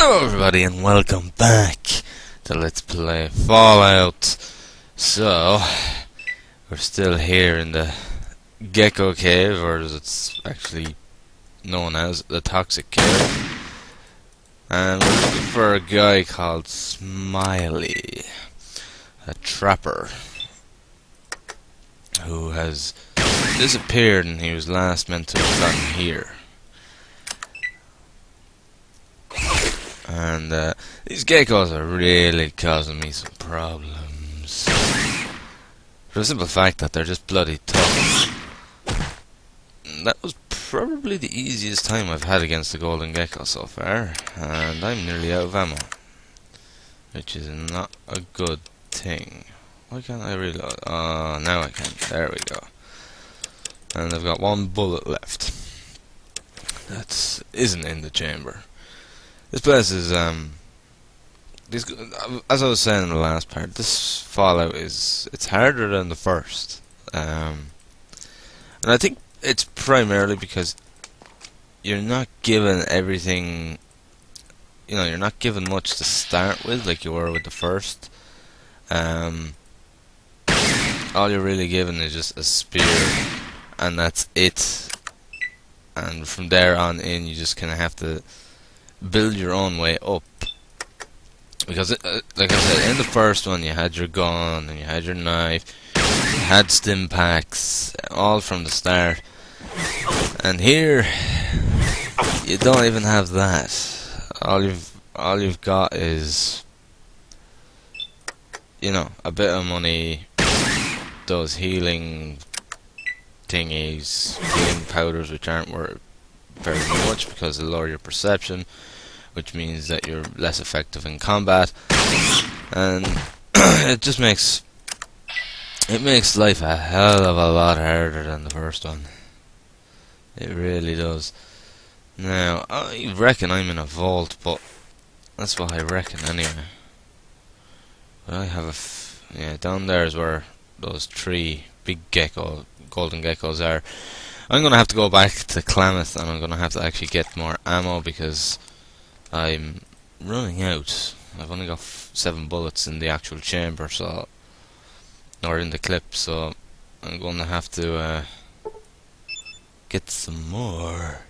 Hello everybody and welcome back to Let's Play Fallout. So, we're still here in the Gecko Cave, or as it's actually known as, the Toxic Cave. And we're looking for a guy called Smiley, a trapper, who has disappeared and he was last meant to have gotten here. And these geckos are really causing me some problems. For the simple fact that they're just bloody tough. That was probably the easiest time I've had against the golden gecko so far. And I'm nearly out of ammo, which is not a good thing. Why can't I reload? Oh, now I can. There we go. And I've got one bullet left. That isn't in the chamber. This place is, as I was saying in the last part, this Fallout it's harder than the first. And I think it's primarily because you're not given everything, you're not given much to start with like you were with the first. All you're really given is just a spear, and that's it. And from there on in, you just kind of have to build your own way up, because like I said, in the first one you had your gun and you had your knife, you had stim packs, all from the start, and here you don't even have that. All you've got is, a bit of money, those healing thingies, healing powders, which aren't worth very much because they lower your perception, which means that you're less effective in combat, and it just makes life a hell of a lot harder than the first one. It really does. Now, I reckon I'm in a vault, but that's what I reckon anyway. But I have down there is where those 3 big golden geckos are. I'm gonna have to go back to Klamath, and I'm gonna have to actually get more ammo because I'm running out. I've only got 7 bullets in the actual chamber, or in the clip, so I'm gonna have to get some more.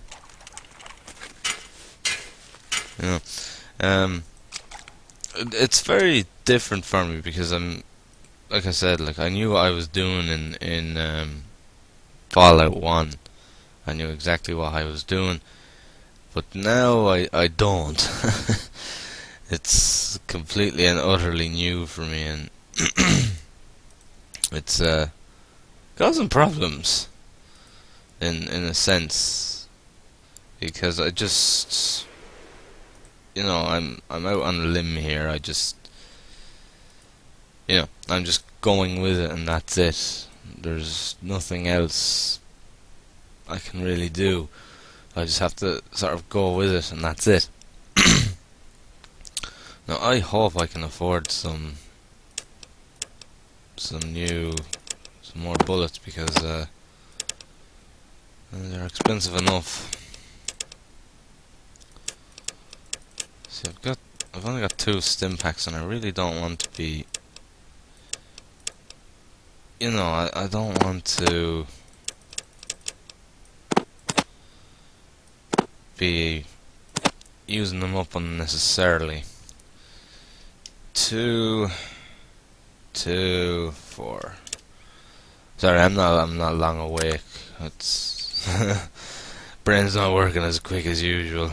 It's very different for me because like I said, I knew what I was doing in Fallout 1. I knew exactly what I was doing, but now I don't. It's completely and utterly new for me, and it's causing problems in a sense, because I just I'm out on a limb here. I'm just going with it, and that's it. There's nothing else I can really do. I just have to sort of go with it, and that's it. Now I hope I can afford some more bullets, because they're expensive enough. See, I've only got 2 stim packs, and I really don't want to be, I don't want to be using them up unnecessarily. 2, 4. Sorry, I'm not long awake. It's brain's not working as quick as usual.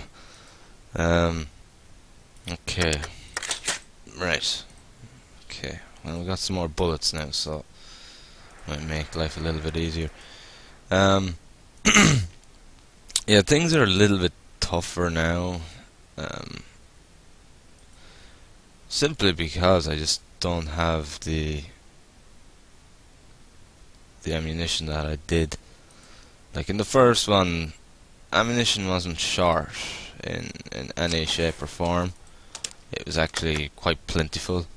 Okay. Right. Okay. Well, we got some more bullets now, so might make life a little bit easier. Yeah, things are a little bit tougher now. Simply because I just don't have the ammunition that I did. Like in the first one, ammunition wasn't short in any shape or form. It was actually quite plentiful.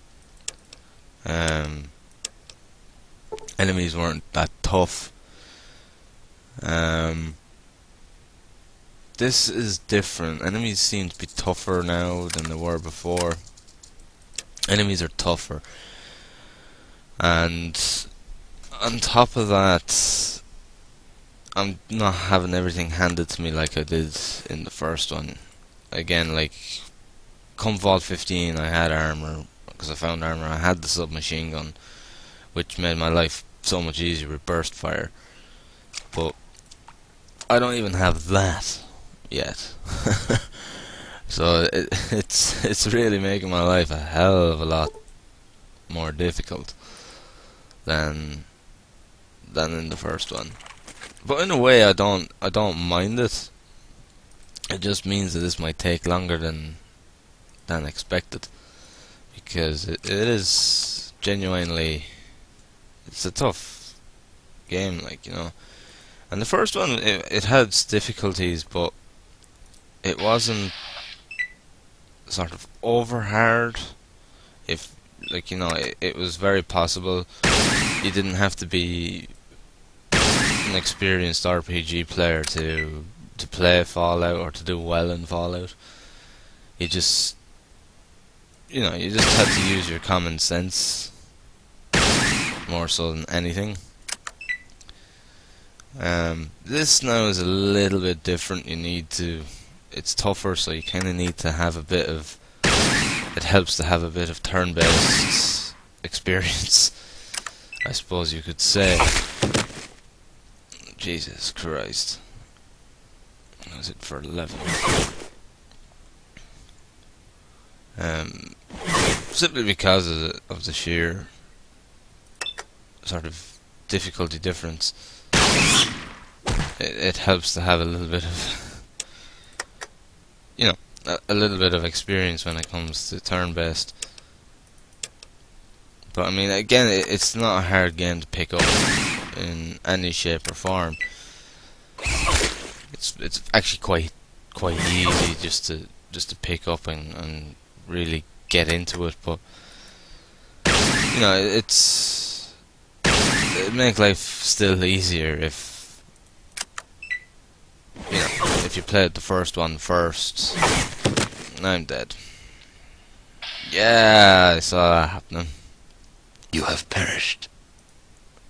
Enemies weren't that tough. this is different. Enemies seem to be tougher now than they were before. Enemies are tougher, and on top of that, I'm not having everything handed to me like I did in the first one. Again, like, come Vault 15, I had armor, because I found armor. I had the submachine gun, which made my life so much easier with burst fire. But I don't even have that yet. So it's really making my life a hell of a lot more difficult than in the first one. But in a way, I don't mind it. It just means that this might take longer than expected, because it is genuinely, it's a tough game, like, you know. And the first one, it had its difficulties, but it wasn't sort of over hard. If, like, you know, it was very possible. You didn't have to be an experienced RPG player to play Fallout or to do well in Fallout. You just, you know, you just had to use your common sense more so than anything. This now is a little bit different. You need to, it's tougher, so you kind of need to have a bit of, it helps to have a bit of turn-based experience, I suppose you could say. Jesus Christ. What is it for level? Simply because of the sheer sort of difficulty difference. It helps to have a little bit of, you know, a little bit of experience when it comes to turn-based. But I mean, again, it's not a hard game to pick up in any shape or form. It's actually quite easy just to pick up and really get into it. But you know, it'd make life still easier if, you know, if you played the first one first. I'm dead. Yeah, I saw that happening. You have perished.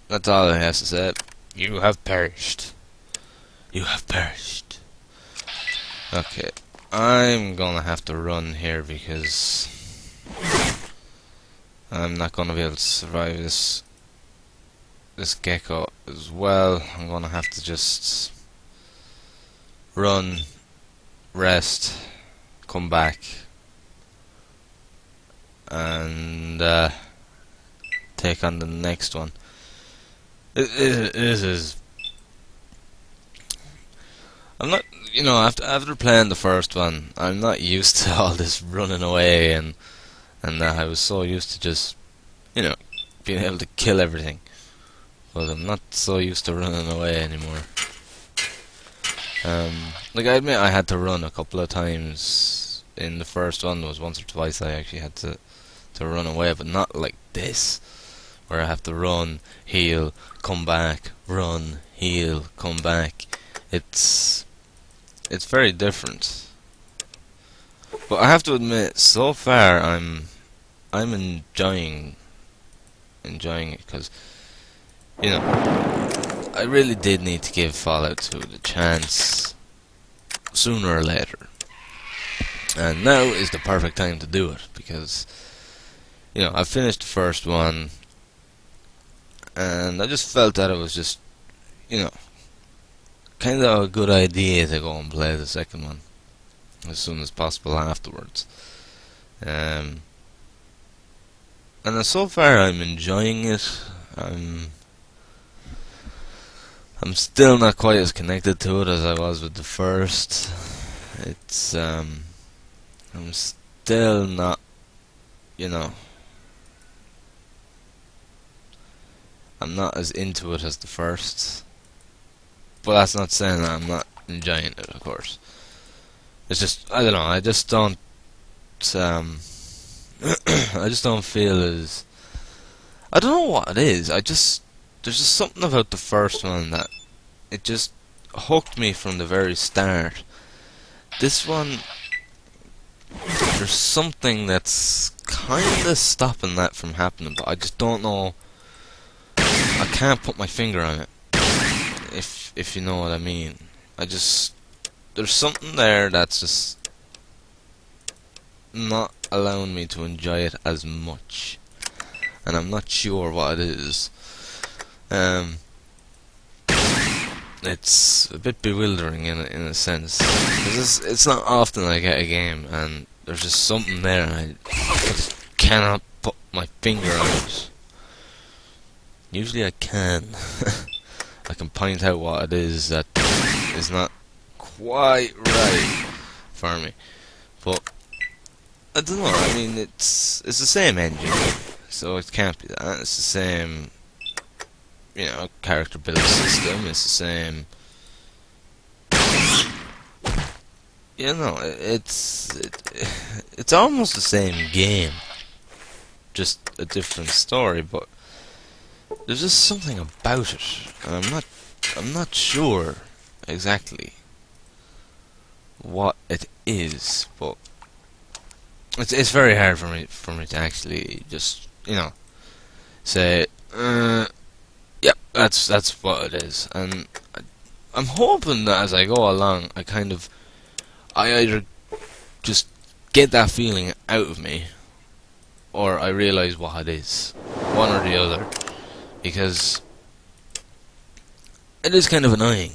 That's all it has to say. You have perished. You have perished. Okay, I'm gonna have to run here because I'm not gonna be able to survive this gecko as well. I'm gonna have to just run, rest, come back, and take on the next one. This is, I'm not, you know, after playing the first one, I'm not used to all this running away and that. I was so used to just, you know, being able to kill everything. But I'm not so used to running away anymore. Like, I admit I had to run a couple of times in the first one. There was once or twice I actually had to run away, but not like this, where I have to run, heal, come back, run, heal, come back. It's very different. But I have to admit, so far I'm enjoying it, because, you know, I really did need to give Fallout 2 the chance sooner or later. And now is the perfect time to do it, because, you know, I finished the first one, and I just felt that it was just, you know, kind of a good idea to go and play the second one as soon as possible afterwards. And so far I'm enjoying it. I'm still not quite as connected to it as I was with the first. It's I'm still not, you know, I'm not as into it as the first. But that's not saying that I'm not enjoying it, of course. It's just, I don't know, I just don't I just don't feel as, I don't know what it is. There's just something about the first one that it just hooked me from the very start. this one, there's something that's kind of stopping that from happening, but I just don't know. I can't put my finger on it, if you know what I mean. There's something there that's just not allowing me to enjoy it as much, and I'm not sure what it is. It's a bit bewildering in a sense, because it's not often I get a game and there's just something there and I just cannot put my finger on it. Usually I can. I can point out what it is that is not quite right for me, but I don't know. I mean, it's the same engine, so it can't be that. It's the same, character build system. It's the same. It's almost the same game, just a different story. But there's just something about it, and I'm not sure exactly what it is, but it's very hard for me to actually just say yep, that's what it is. And I'm hoping that as I go along I either just get that feeling out of me, or I realise what it is, one or the other, because it is kind of annoying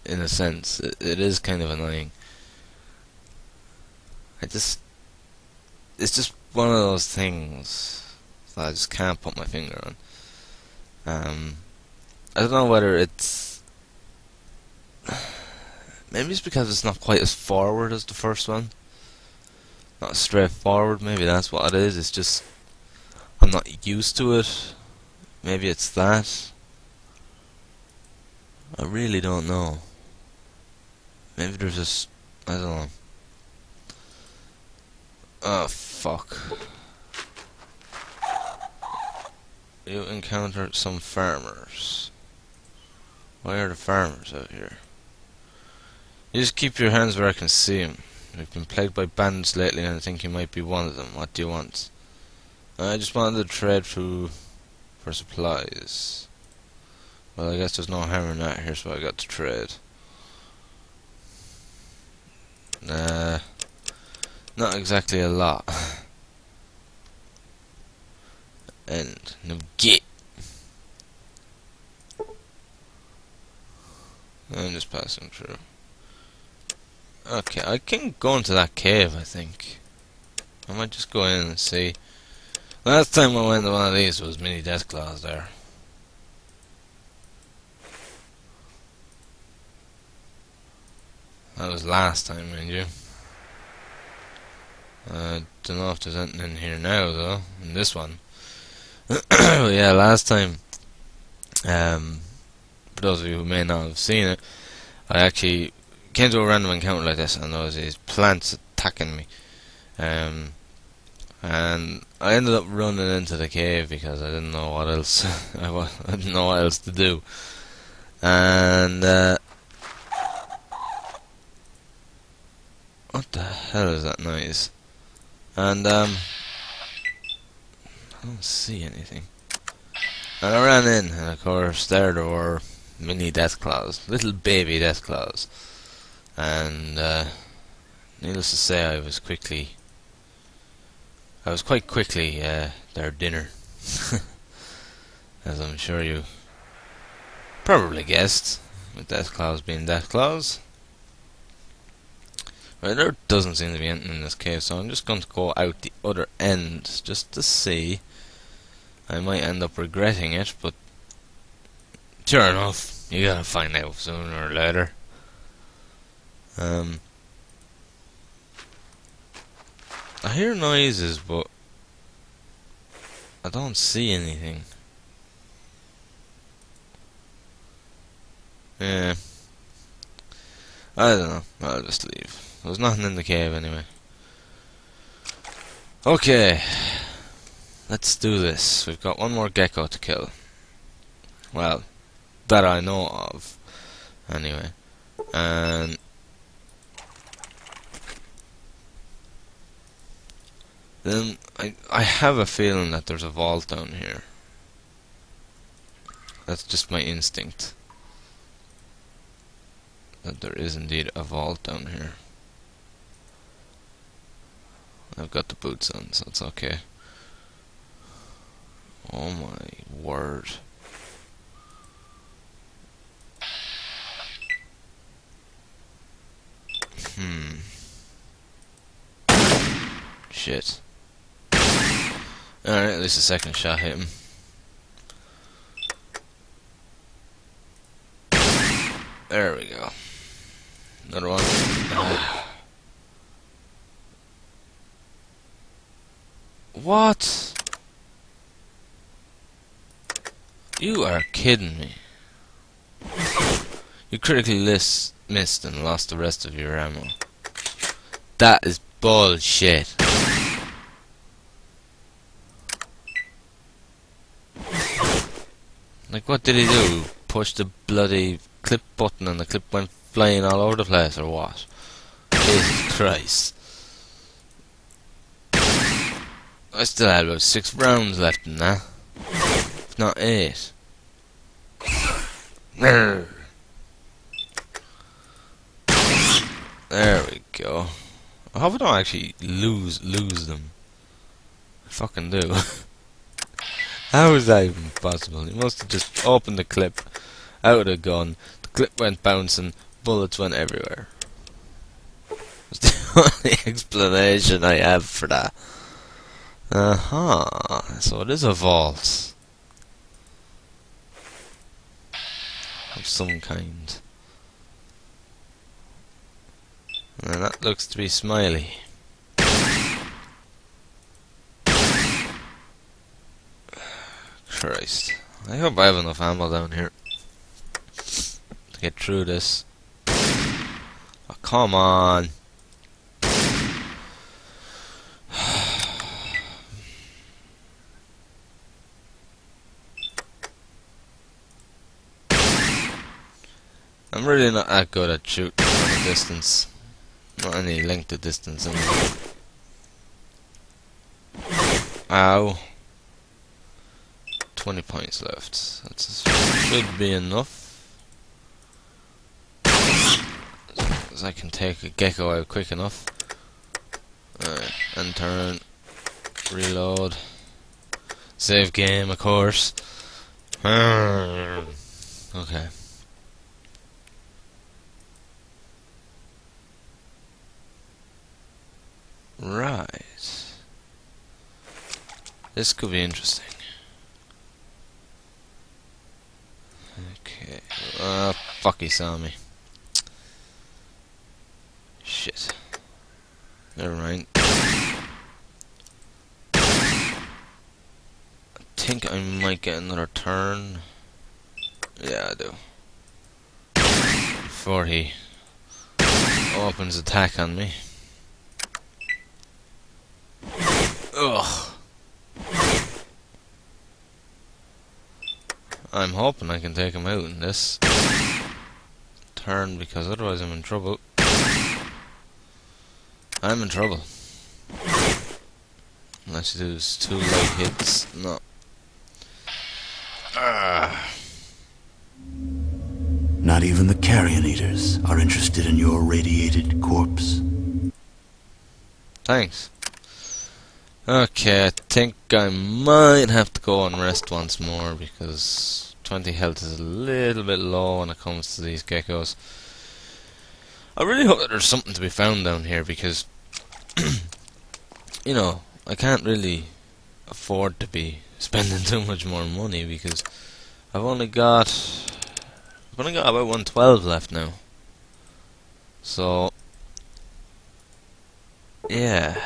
in a sense. It is kind of annoying. It's just one of those things that I just can't put my finger on. I don't know whether it's maybe it's because it's not quite as forward as the first one, not as straightforward. Maybe that's what it is. It's just I'm not used to it. Maybe it's that. I really don't know. Maybe there's just I don't know. Oh fuck. You encountered some farmers. Why are the farmers out here? You just keep your hands where I can see them. We've been plagued by bandits lately and I think you might be one of them. What do you want? I just wanted to trade for supplies. Well, I guess there's no harm in that. Here's what I got to trade. Not exactly a lot. And no get. I'm just passing through. Okay, I can go into that cave, I think. I might just go in and see. Last time I went to one of these was mini death claws there. That was last time, mind you. Don't know if there's anything in here now, though. In this one. Yeah, last time. For those of you who may not have seen it, I actually came to a random encounter like this, and there was these plants attacking me. And I ended up running into the cave because I didn't know what else. I didn't know what else to do. And what the hell is that noise? And I don't see anything. And I ran in, and of course there were mini death claws, little baby death claws. And needless to say, I was quite quickly their dinner. As I'm sure you probably guessed, with death claws being death claws. Right, there doesn't seem to be anything in this cave, so I'm just going to go out the other end just to see. I might end up regretting it, but sure enough, you gotta find out sooner or later. I hear noises, but I don't see anything. Yeah, I don't know. I'll just leave. There's nothing in the cave anyway. Okay, let's do this. We've got one more gecko to kill. Well, that I know of. Anyway, and Then I have a feeling that there's a vault down here. That's just my instinct. That there is indeed a vault down here. I've got the boots on, so it's okay. Oh my word. Shit. Alright, at least the second shot hit him. There we go. Another one. What? You are kidding me. You critically missed and lost the rest of your ammo. That is bullshit. Like, what did he do? Push the bloody clip button and the clip went flying all over the place, or what? Jesus Christ. I still had about 6 rounds left in that. If not 8. There we go. I hope I don't actually lose them. I fucking do. How is that even possible? You must have just opened the clip out of the gun, the clip went bouncing, bullets went everywhere. That's the only explanation I have for that. So it is a vault of some kind. And that looks to be Smiley. Christ. I hope I have enough ammo down here to get through this. Oh, come on. I'm really not that good at shooting from a distance. Not any length of distance anyway. Ow. 20 points left. That should be enough. As I can take a gecko out quick enough. Alright, and turn. Reload. Save game, of course. Okay. Right. This could be interesting. Okay. Fuck, he saw me. Shit. Never mind. I think I might get another turn. Yeah, I do. Before he opens attack on me. Ugh. I'm hoping I can take him out in this turn, because otherwise I'm in trouble. I'm in trouble. Unless he does 2 light hits. No. Not even the carrion eaters are interested in your radiated corpse. Thanks. Okay, I think I might have to go and rest once more, because 20 health is a little bit low when it comes to these geckos. I really hope that there's something to be found down here, because you know, I can't really afford to be spending too much more money, because I've only got about 112 left now. So yeah,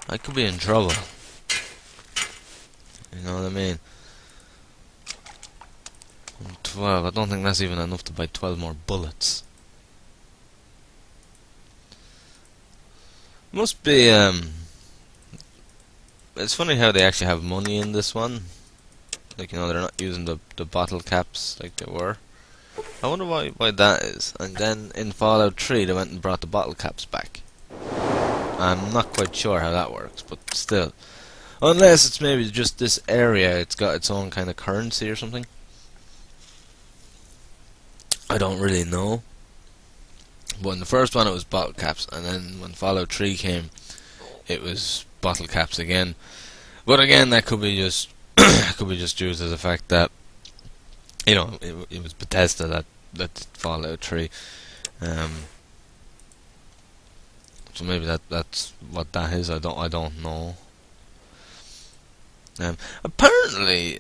I could be in trouble. You know what I mean? 12, I don't think that's even enough to buy 12 more bullets. Must be, it's funny how they actually have money in this one. Like, you know, they're not using the bottle caps like they were. I wonder why that is. And then in Fallout 3 they went and brought the bottle caps back. I'm not quite sure how that works, but still. Unless it's maybe just this area, it's got its own kind of currency or something. I don't really know. But in the first one it was bottle caps, and then when Fallout 3 came, it was bottle caps again. But again, that could be just could be just due to the fact that, you know, it was Bethesda that did Fallout 3. So maybe that's what that is. I don't know. Apparently,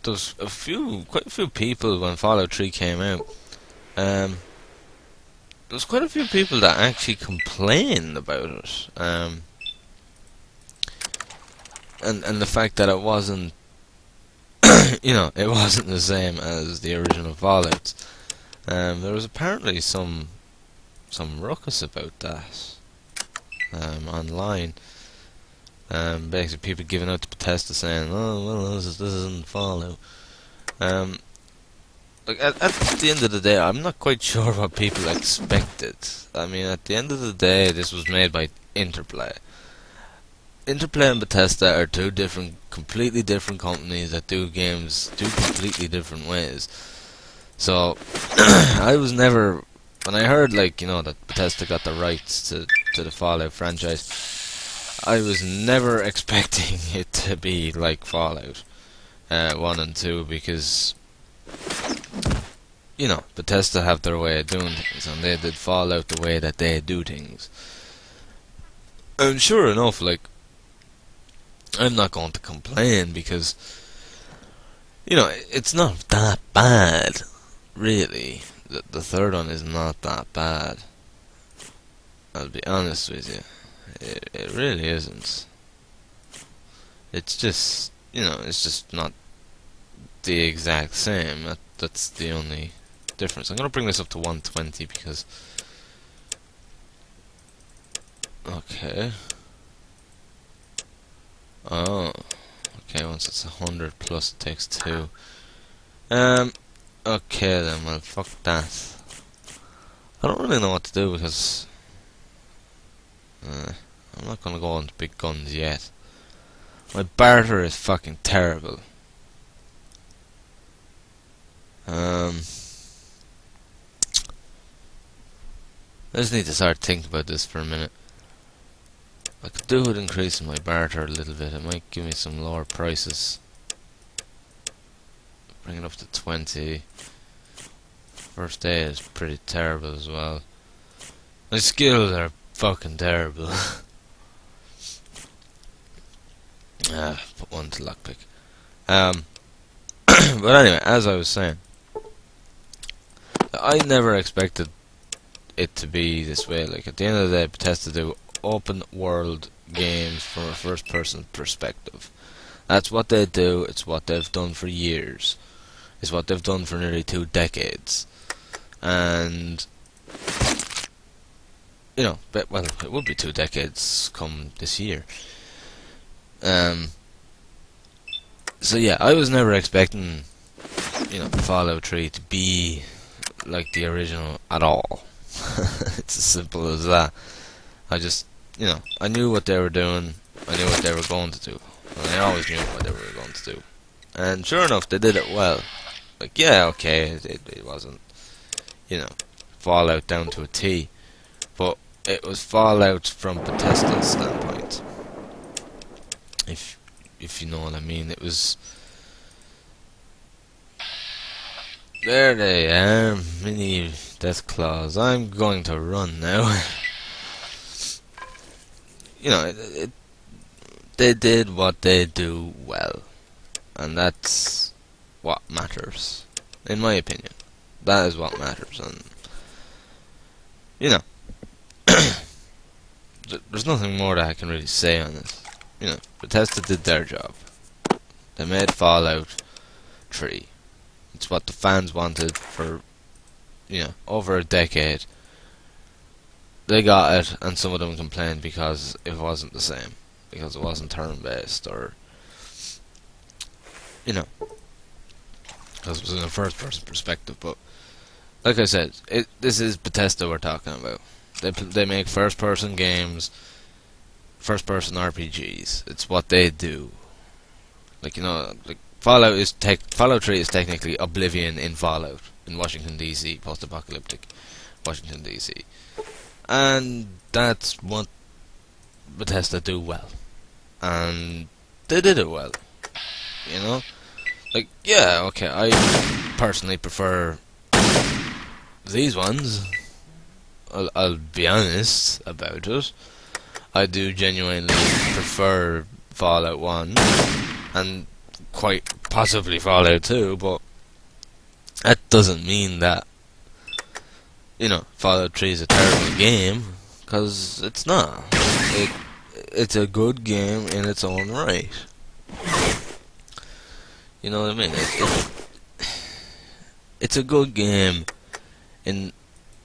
there's quite a few people when Fallout 3 came out. There's quite a few people that actually complained about it. And the fact that it wasn't, you know, it wasn't the same as the original Fallouts. There was apparently some ruckus about that online. Basically, people giving out to Bethesda saying, "Oh, well, this isn't Fallout." Like at the end of the day, I'm not quite sure what people expected. I mean, at the end of the day, this was made by Interplay. Interplay and Bethesda are two completely different companies that do games two completely different ways. So, I was never, when I heard, like, you know, that Bethesda got the rights to the Fallout franchise, I was never expecting it to be like Fallout 1 and 2, because, you know, Bethesda have their way of doing things, and they did Fallout the way that they do things. And sure enough, like, I'm not going to complain, because, you know, it's not that bad, really. The third one is not that bad. I'll be honest with you. It really isn't. It's just, you know, it's just not the exact same. That's the only difference. I'm going to bring this up to 120 because... Okay. Oh. Okay, once it's 100 plus it takes 2. Okay then, well, fuck that. I don't really know what to do because... I'm not gonna go into big guns yet. My barter is fucking terrible. I just need to start thinking about this for a minute. I could do with increasing my barter a little bit. It might give me some lower prices. Bring it up to 20. First day is pretty terrible as well. My skills are fucking terrible. Put one to lockpick. But anyway, as I was saying, I never expected it to be this way. Like, at the end of the day, Bethesda do open world games from a first person perspective. That's what they do. It's what they've done for years. It's what they've done for nearly 2 decades. And, you know, well, it would be 2 decades come this year. So yeah, I was never expecting, you know, Fallout 3 to be like the original at all. It's as simple as that. I just, you know, I knew what they were doing. I knew what they were going to do. And I always knew what they were going to do. And sure enough, they did it well. Like, yeah, okay, it wasn't, you know, Fallout down to a T, but it was Fallout from Bethesda's standpoint. If you know what I mean. It was... There they are, mini death claws. I'm going to run now. You know, they did what they do well, and that's what matters, in my opinion. That is what matters, and you know, there's nothing more that I can really say on this. You know, Bethesda did their job. They made Fallout 3. It's what the fans wanted for, you know, over a decade. They got it, and some of them complained because it wasn't the same. Because it wasn't turn-based, or, you know, because it was in a first-person perspective. But, like I said, this is Bethesda we're talking about. They make first-person games. first-person RPGs. It's what they do. Like, you know, like Fallout 3 is technically Oblivion in Fallout in Washington DC, post-apocalyptic Washington DC, and that's what Bethesda do well, and they did it well. You know, like, yeah, okay, I personally prefer these ones. I'll be honest about it. I do genuinely prefer Fallout 1 and quite possibly Fallout 2, but that doesn't mean that, you know, Fallout 3 is a terrible game, because it's not. It's a good game in its own right. You know what I mean? It's a good game in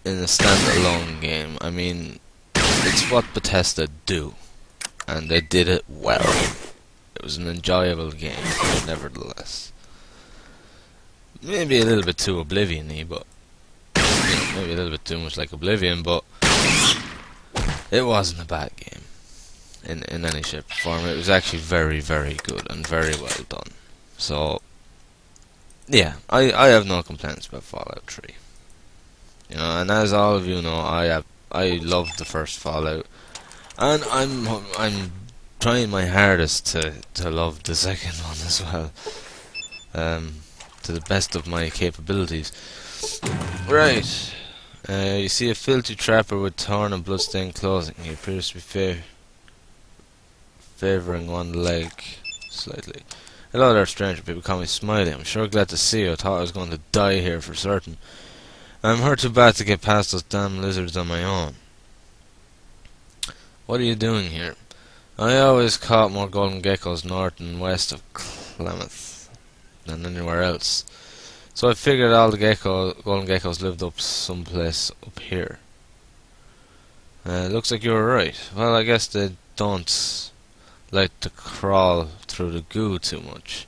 a standalone game. I mean, it's what Bethesda do, and they did it well. It was an enjoyable game, nevertheless. Maybe a little bit too Oblivion-y, but you know, maybe a little bit too much like Oblivion, but it wasn't a bad game in any shape or form. It was actually very, very good and very well done. So yeah, I have no complaints about Fallout 3. You know, and as all of you know, I loved the first Fallout, and I'm trying my hardest to love the second one as well, to the best of my capabilities. Right, you see a filthy trapper with torn and bloodstained clothing. He appears to be favouring one leg slightly. Hello there, stranger. People call me Smiley. I'm sure glad to see you. I thought I was going to die here for certain. I'm hurt too bad to get past those damn lizards on my own. What are you doing here? I always caught more golden geckos north and west of Klamath than anywhere else, so I figured all the golden geckos lived up someplace up here. Looks like you were right. Well, I guess they don't like to crawl through the goo too much.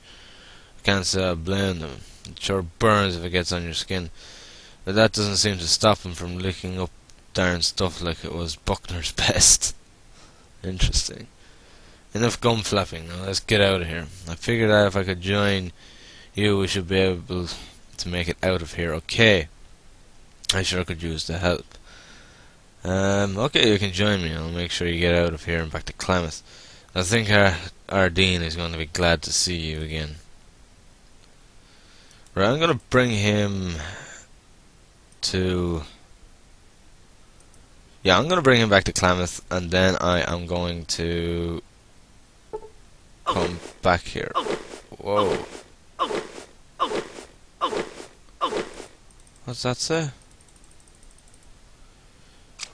I can't say I blame them. It sure burns if it gets on your skin, but that doesn't seem to stop them from licking up darn stuff like it was Buckner's best. Interesting. Enough gum flapping, now let's get out of here. I figured out if I could join you, we should be able to make it out of here. Okay. I sure could use the help. Okay, you can join me. I'll make sure you get out of here and back to Klamath. I think our dean is going to be glad to see you again. Right, I'm going to bring him to... Yeah, I'm going to bring him back to Klamath, and then I am going to come back here. Whoa. What's that say?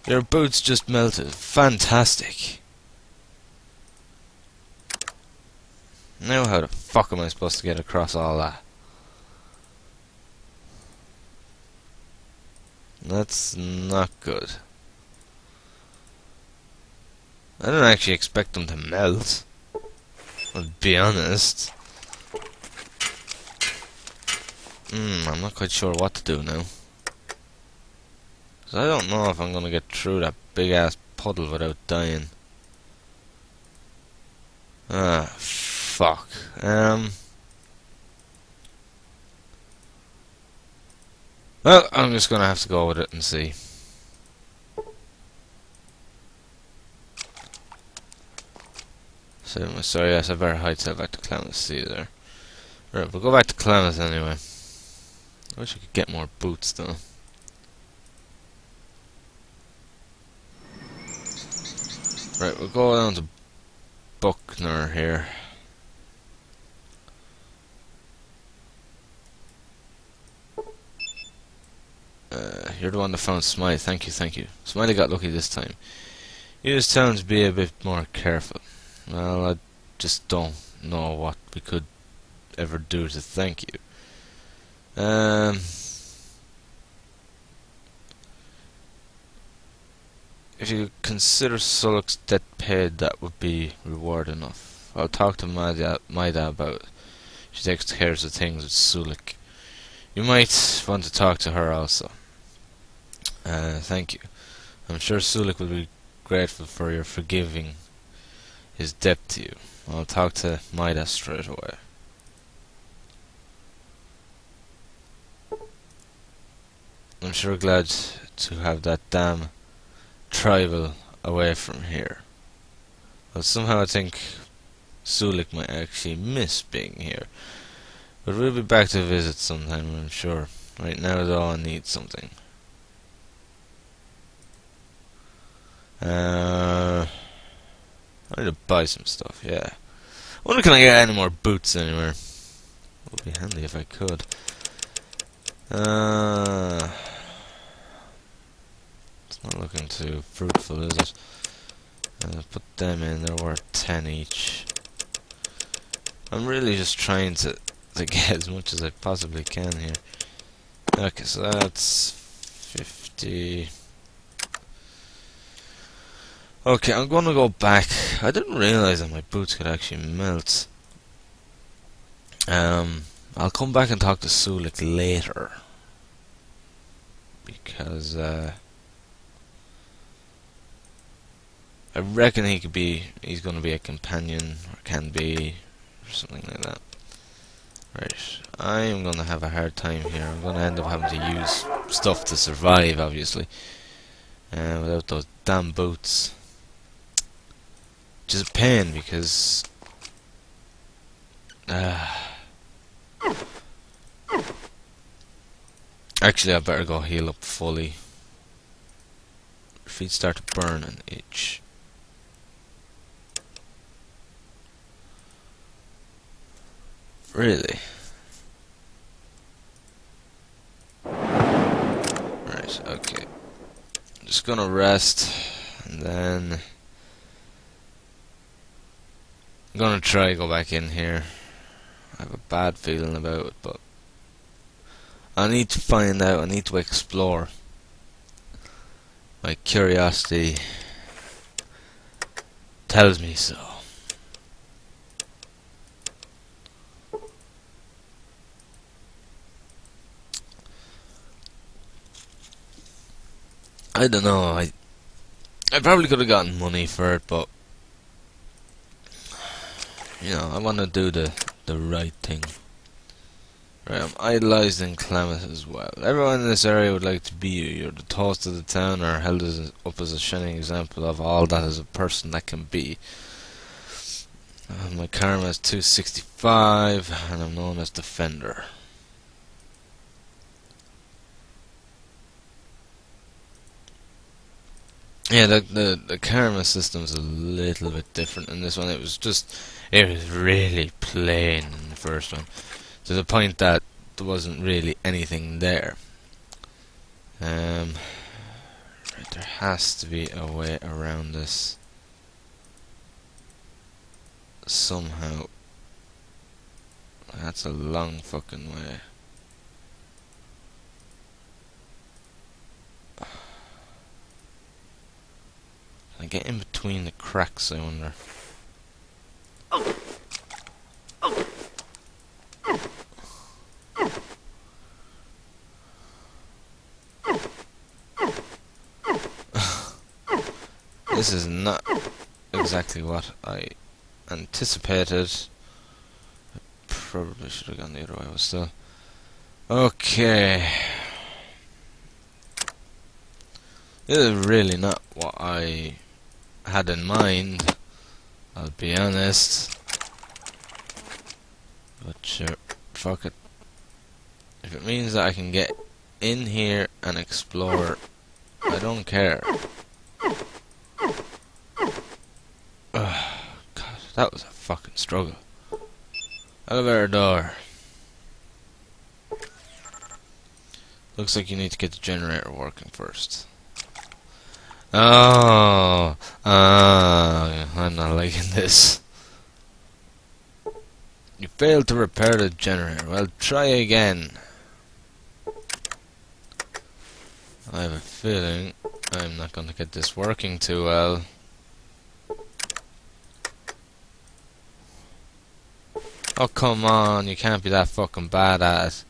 Your boots just melted. Fantastic. Now how the fuck am I supposed to get across all that? That's not good. I didn't actually expect them to melt. I'll be honest. I'm not quite sure what to do now. 'Cause I don't know if I'm gonna get through that big ass puddle without dying. Ah, fuck. Well, I'm just gonna have to go with it and see. So yes, I better hightail back to Klamath. See you there. Right, we'll go back to Klamath anyway. I wish I could get more boots though. Right, we'll go down to Buckner here. You're the one that found Smiley. Thank you, thank you. Smiley got lucky this time. You just tell him to be a bit more careful. Well, I just don't know what we could ever do to thank you. If you consider Sulek's debt paid, that would be reward enough. I'll talk to my dad about it. She takes care of the things with Sulek. You might want to talk to her also. Thank you. I'm sure Sulek will be grateful for your forgiving his depth to you. I'll talk to Midas straight away. I'm sure glad to have that damn tribal away from here. But somehow I think Sulik might actually miss being here. But we'll be back to visit sometime, I'm sure. Right now though, I need something. I need to buy some stuff, yeah. I wonder can I get any more boots anywhere? It would be handy if I could. It's not looking too fruitful, is it? Put them in, they're worth 10 each. I'm really just trying to get as much as I possibly can here. Okay, so that's 50. Okay, I'm gonna go back. I didn't realize that my boots could actually melt. I'll come back and talk to Sulik later. Because, I reckon he's gonna be a companion, or can be, or something like that. Right, I am gonna have a hard time here. I'm gonna end up having to use stuff to survive, obviously. Without those damn boots. Which is a pain, because... actually, I better go heal up fully. Feet start to burn and itch. Really? Right, okay. I'm just gonna rest, and then I'm gonna try to go back in here. I have a bad feeling about it, but I need to find out, I need to explore. My curiosity tells me so. I don't know, I probably could have gotten money for it, but you know, I want to do the right thing. Right, I'm idolized in Klamath as well. Everyone in this area would like to be you. You're the toast of the town, or held up as a shining example of all that as a person that can be. My karma is 265, and I'm known as Defender. Yeah, the karma system's a little bit different in this one. It was really plain in the first one, to the point that there wasn't really anything there. Right, there has to be a way around this somehow. That's a long fucking way. Can I get in between the cracks, I wonder? This is not exactly what I anticipated. I probably should have gone the other way, but still. Okay. This is really not what I had in mind, I'll be honest. But sure, fuck it. If it means that I can get in here and explore, I don't care. God, that was a fucking struggle. Elevator door. Looks like you need to get the generator working first. Oh, I'm not liking this. You failed to repair the generator. Well, try again. I have a feeling I'm not going to get this working too well. Oh, come on, you can't be that fucking bad at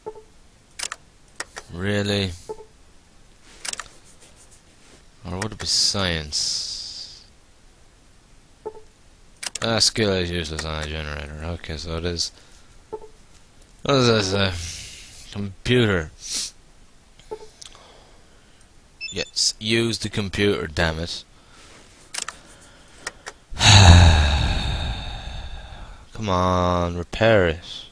it. Really? Or would it be science? Skill is useless on a generator. Okay, so it is. What is this? Computer. Yes, use the computer, damn it. Come on, repair it.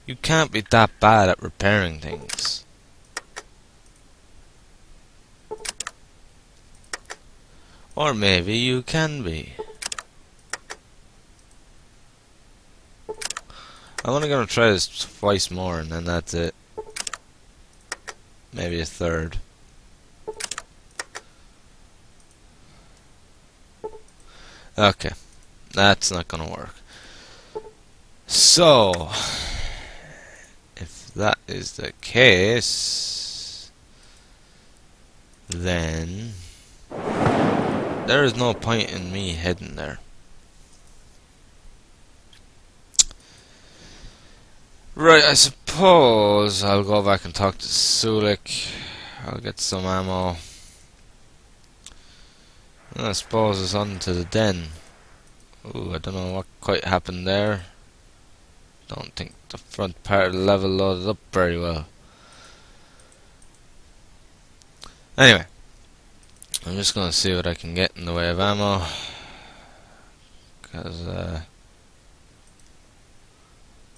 You can't be that bad at repairing things. Or maybe you can be. I'm only gonna try this twice more and then that's it. Maybe a third. Okay, that's not gonna work. So, if that is the case, then there is no point in me heading there. Right, I suppose I'll go back and talk to Sulik. I'll get some ammo. And I suppose it's on to the den. Ooh, I don't know what quite happened there. Don't think the front part of the level loaded up very well. Anyway, I'm just gonna see what I can get in the way of ammo. Cause,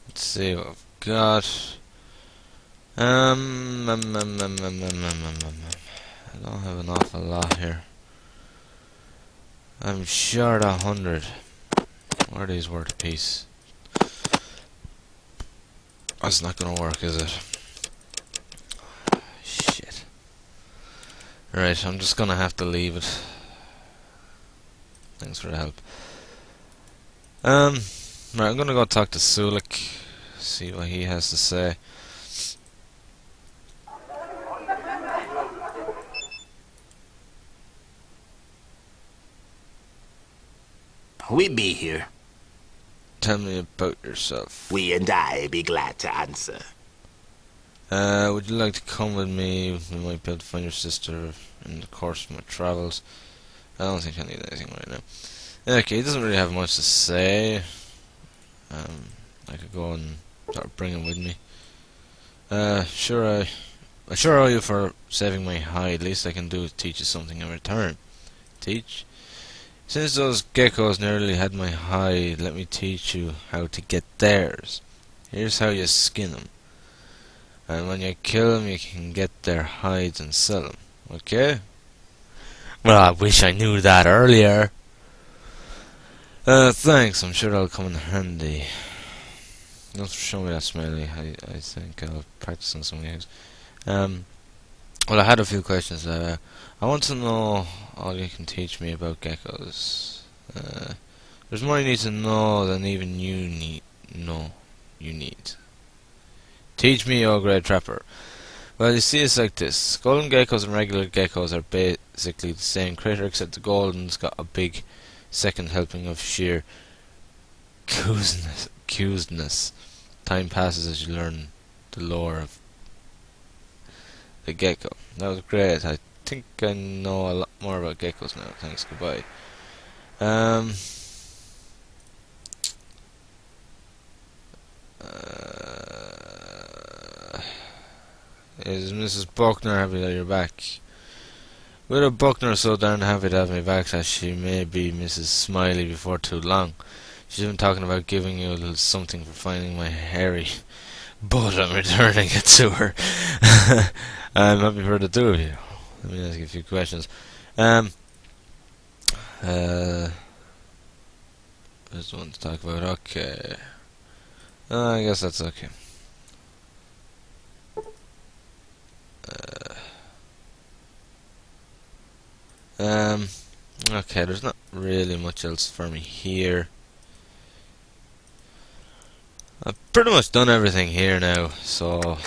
let's see what I've got. I don't have an awful lot here. I'm short 100. What are these worth a piece? That's not gonna work, is it? Shit. Right, I'm just gonna have to leave it. Thanks for the help. Right, I'm gonna go talk to Sulik, see what he has to say. We be here. Tell me about yourself. We and I be glad to answer. Would you like to come with me? We might be able to find your sister in the course of my travels. I don't think I need anything right now. Okay, he doesn't really have much to say. I could go and sort of bring him with me. I sure owe you for saving my hide. Least I can do is teach you something in return. Teach? Since those geckos nearly had my hide, let me teach you how to get theirs. Here's how you skin them. And when you kill them, you can get their hides and sell them. Okay? Well, I wish I knew that earlier. Thanks. I'm sure that'll come in handy. Don't show me that, Smiley. I think I'll practice on some games. Well, I had a few questions. I want to know all you can teach me about geckos. There's more you need to know than even you need. Teach me, oh great trapper. Well, you see, it's like this. Golden geckos and regular geckos are basically the same critter, except the golden's got a big second helping of sheer cuteness. Time passes as you learn the lore of the gecko. That was great. I think I know a lot more about geckos now. Thanks, goodbye. Is Mrs. Buckner happy that you're back? Widow Buckner is so darn happy to have me back that she may be Mrs. Smiley before too long. She's even talking about giving you a little something for finding my Harry. But I'm returning it to her. I'm happy for the two of you. Let me ask you a few questions. There's one to talk about. Okay. I guess that's okay. Okay, there's not really much else for me here. I've pretty much done everything here now, so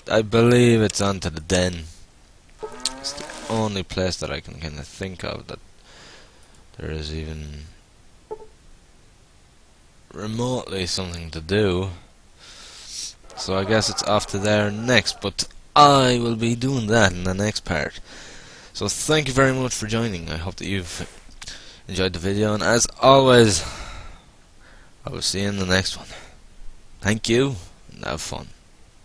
I believe it's on to the den. It's the only place that I can kind of think of that there is even remotely something to do. So I guess it's off to there next, but I will be doing that in the next part. So thank you very much for joining. I hope that you've enjoyed the video, and as always, I will see you in the next one. Thank you, and have fun.